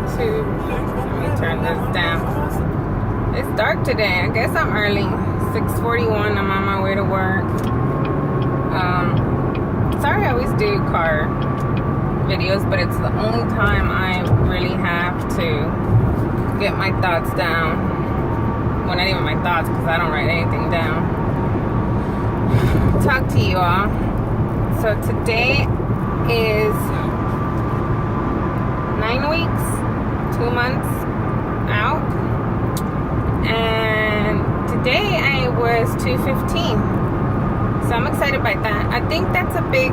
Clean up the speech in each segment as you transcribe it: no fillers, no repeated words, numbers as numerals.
YouTube. Let me turn this down. It's dark today. I guess I'm early. 6:41. I'm on my way to work. Sorry I always do car videos, but it's the only time I really have to get my thoughts down. Well, not even my thoughts, because I don't write anything down. Talk to you all. So today is 9 weeks, 2 months out, and today I was 215. So I'm excited by that. I think that's a big,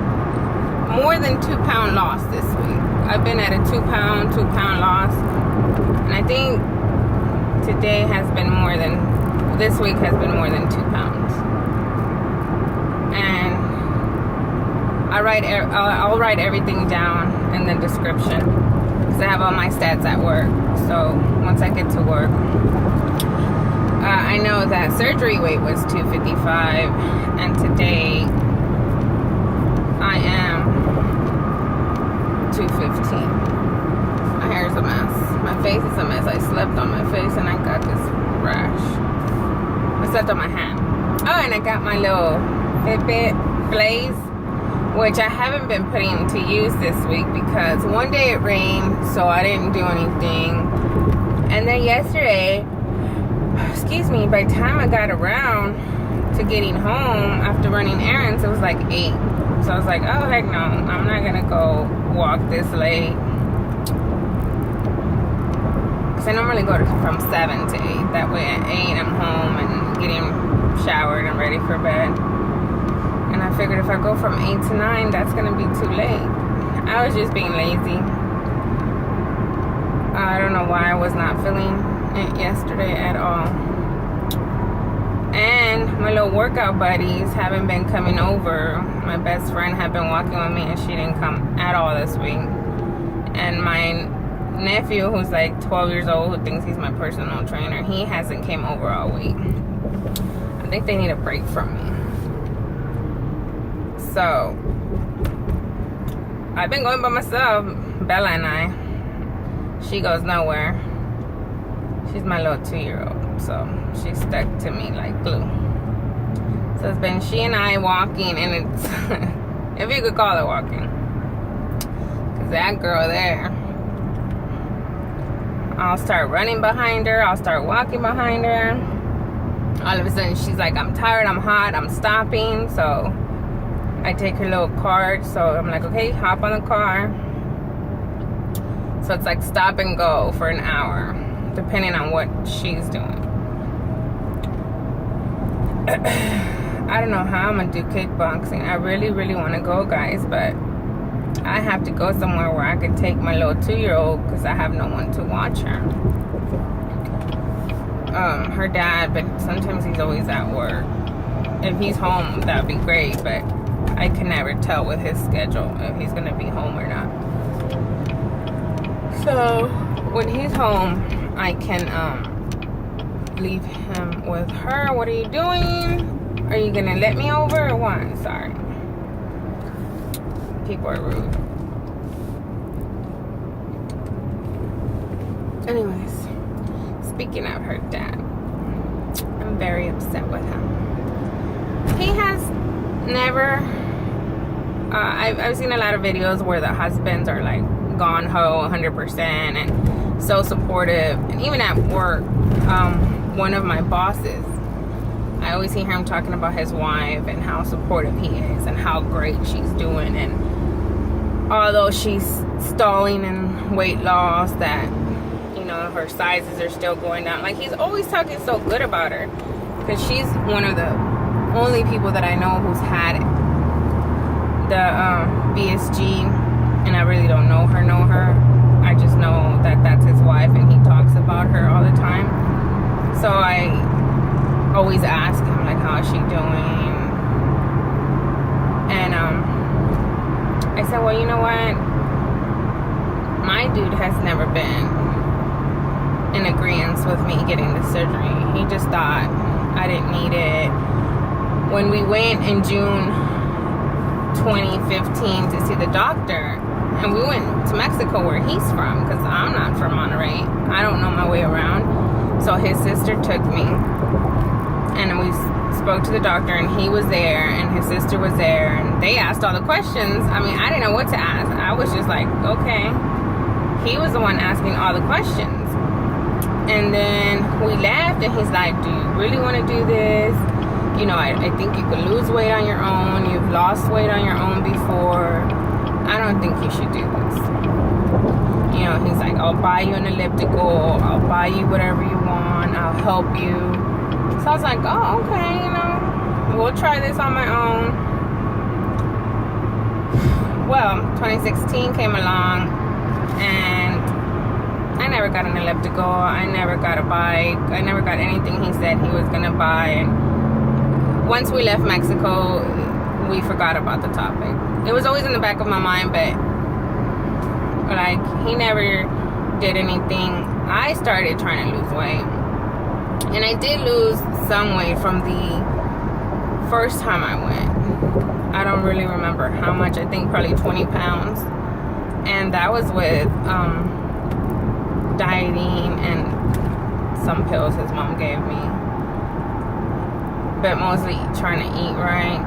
more than 2 pound loss this week. I've been at a 2 pound loss, and I think today has been more than, this week has been more than 2 pounds. And I'll write everything down in the description, because I have all my stats at work. So once I get to work, I know that surgery weight was 255, and today I am 215. My hair is a mess. My face is a mess. I slept on my face and I got this rash. I slept on my hand. Oh, and I got my little fitbit Blaze, which I haven't been putting to use this week because one day it rained, so I didn't do anything. And then yesterday, excuse me, by the time I got around to getting home after running errands, it was like 8. So I was like, oh heck no, I'm not gonna go walk this late. Because I normally go from 7 to 8. That way at 8 I'm home and getting showered and ready for bed. And I figured if I go from 8 to 9, that's gonna be too late. I was just being lazy. I don't know why I was not feeling it yesterday at all. And my little workout buddies haven't been coming over. My best friend had been walking with me and she didn't come at all this week. And my nephew, who's like 12 years old, who thinks he's my personal trainer, he hasn't came over all week. I think they need a break from me. So I've been going by myself, Bella and I. She goes nowhere. She's my little 2-year-old, so she's stuck to me like glue. So it's been she and I walking, and it's if you could call it walking, because that girl there, I'll start running behind her, I'll start walking behind her. All of a sudden she's like, I'm tired, I'm hot, I'm stopping. So I take her little card, so I'm like, okay, hop on the car. So it's like stop and go for an hour, depending on what she's doing. I don't know how I'm gonna do kickboxing. I really, really want to go, guys, but I have to go somewhere where I can take my little 2-year-old, because I have no one to watch her. Her dad, but sometimes he's always at work. If he's home, that'd be great, but I can never tell with his schedule if he's gonna be home or not. So when he's home, I can leave him with her. What are you doing? Are you gonna let me over or what? Sorry. People are rude. Anyways, speaking of her dad, I'm very upset with him. He has never, I've seen a lot of videos where the husbands are like gone ho 100% and so supportive. And even at work, one of my bosses, I always hear him talking about his wife and how supportive he is and how great she's doing. And although she's stalling in weight loss, that, you know, her sizes are still going down. Like, he's always talking so good about her, because she's one of the only people that I know who's had the VSG, and I really don't know her. I just know that that's his wife, and he talks about her all the time. So I always ask him, like, how is she doing? And I said, well, you know what? My dude has never been in agreement with me getting the surgery. He just thought I didn't need it. When we went in June 2015 to see the doctor, And we went to Mexico where he's from, because I'm not from Monterey. I don't know my way around. So his sister took me, and we spoke to the doctor, and he was there, and his sister was there, and they asked all the questions. I mean, I didn't know what to ask. I was just like, okay. He was the one asking all the questions. And then we left, and he's like, do you really want to do this? You know, I think you could lose weight on your own. You've lost weight on your own before. I don't think you should do this. You know, he's like, I'll buy you an elliptical. I'll buy you whatever you want. I'll help you. So I was like, oh, okay, you know, we'll try this on my own. Well, 2016 came along, and I never got an elliptical. I never got a bike. I never got anything he said he was going to buy. And once we left Mexico, we forgot about the topic. It was always in the back of my mind, but like, he never did anything. I started trying to lose weight. And I did lose some weight from the first time I went. I don't really remember how much. I think probably 20 pounds. And that was with dieting and some pills his mom gave me. But mostly trying to eat right.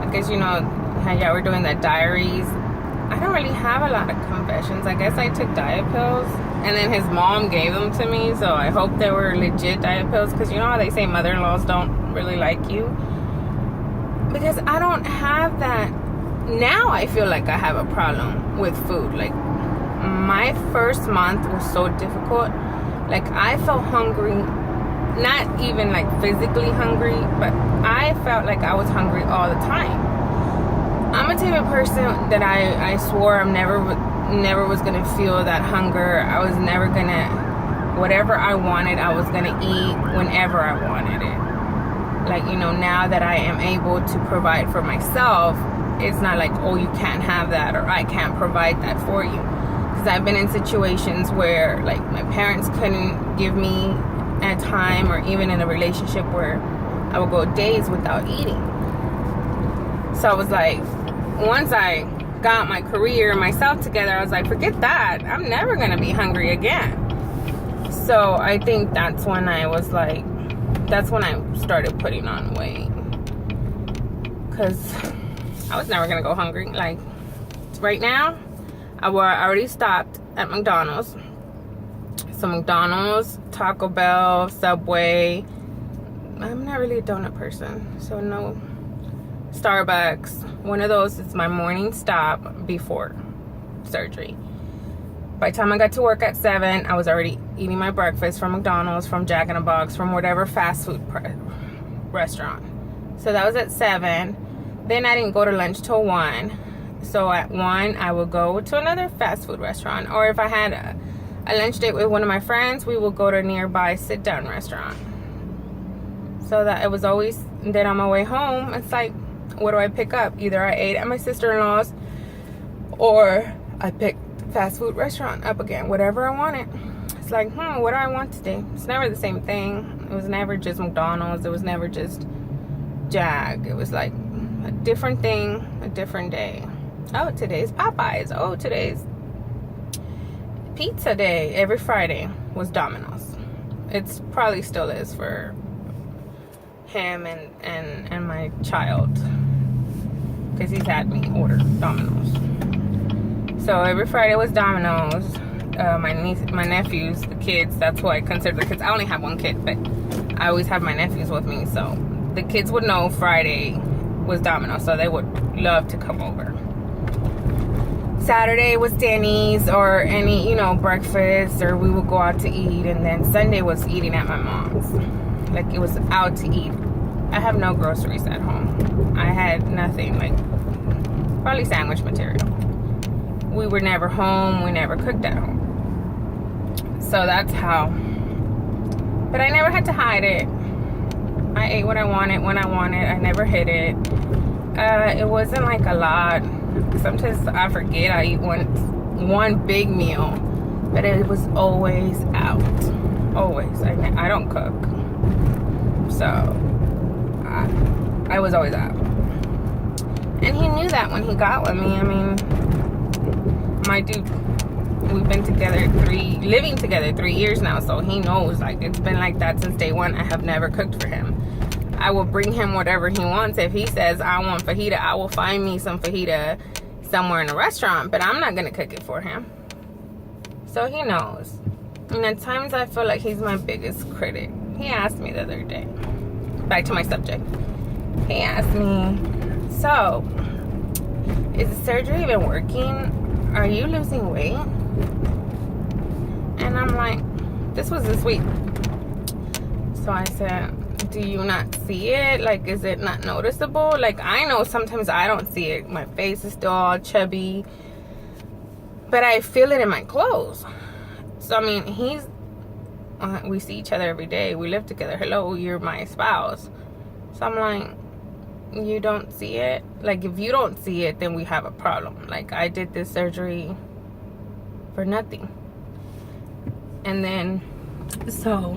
I guess, you know, how y'all were doing that diaries. I don't really have a lot of confessions. I guess I took diet pills, and then his mom gave them to me, so I hope they were legit diet pills, because you know how they say mother-in-laws don't really like you? Because I don't have that. Now I feel like I have a problem with food. Like, my first month was so difficult. Like, I felt hungry, not even like physically hungry, but I felt like I was hungry all the time. I'm a type of person that I swore I'm never was gonna feel that hunger. I was never gonna, whatever I wanted, I was gonna eat whenever I wanted it. Like, you know, now that I am able to provide for myself, it's not like, oh, you can't have that, or I can't provide that for you. Because I've been in situations where, like, my parents couldn't give me at time, or even in a relationship where I would go days without eating. So I was like, once I got my career and myself together, I was like, forget that. I'm never going to be hungry again. So I think that's when I was like, that's when I started putting on weight. Because I was never going to go hungry. Like, right now, I already stopped at McDonald's. So McDonald's, Taco Bell, Subway. I'm not really a donut person, so no. Starbucks. One of those is my morning stop before surgery. By the time I got to work at 7, I was already eating my breakfast from McDonald's, from Jack in the Box, from whatever fast food restaurant. So that was at 7. Then I didn't go to lunch till 1. So at 1, I would go to another fast food restaurant. Or if I had a lunch date with one of my friends, we would go to a nearby sit-down restaurant. So that it was always, then on my way home, it's like, what do I pick up? Either I ate at my sister-in-law's, or I picked fast food restaurant up again, whatever I wanted. It's like, what do I want today? It's never the same thing. It was never just McDonald's. It was never just Jag. It was like a different thing, a different day. Oh, today's Popeyes. Oh, today's pizza day. Every Friday was Dominoes. It's probably still is for him and my child, because he's had me order Dominoes. So every Friday was Dominoes. My nephews, the kids, that's who I consider the kids. I only have one kid, but I always have my nephews with me, so the kids would know Friday was Dominoes, so they would love to come over. Saturday was Denny's, or any, you know, breakfast, or we would go out to eat. And then Sunday was eating at my mom's. Like, it was out to eat. I have no groceries at home. I had nothing, like probably sandwich material. We were never home. We never cooked at home. So that's how. But I never had to hide it. I ate what I wanted when I wanted. I never hid it. It wasn't like a lot. Sometimes I forget I eat one big meal, but it was always out. Always. I don't cook, so I was always out. And he knew that when he got with me. I mean, my dude, we've been living together 3 years now, so he knows, like, it's been like that since day one. I have never cooked for him. I will bring him whatever he wants. If he says, I want fajita, I will find me some fajita somewhere in a restaurant, but I'm not gonna cook it for him. So he knows. And at times I feel like he's my biggest critic. He asked me the other day, back to my subject. He asked me, so, is the surgery even working? Are you losing weight? And I'm like, this was this week. So I said, do you not see it? Like, is it not noticeable? Like, I know sometimes I don't see it. My face is still all chubby, but I feel it in my clothes. So, I mean, we see each other every day. We live together. Hello, you're my spouse. So I'm like, you don't see it? Like, if you don't see it, then we have a problem. Like, I did this surgery for nothing. And then, so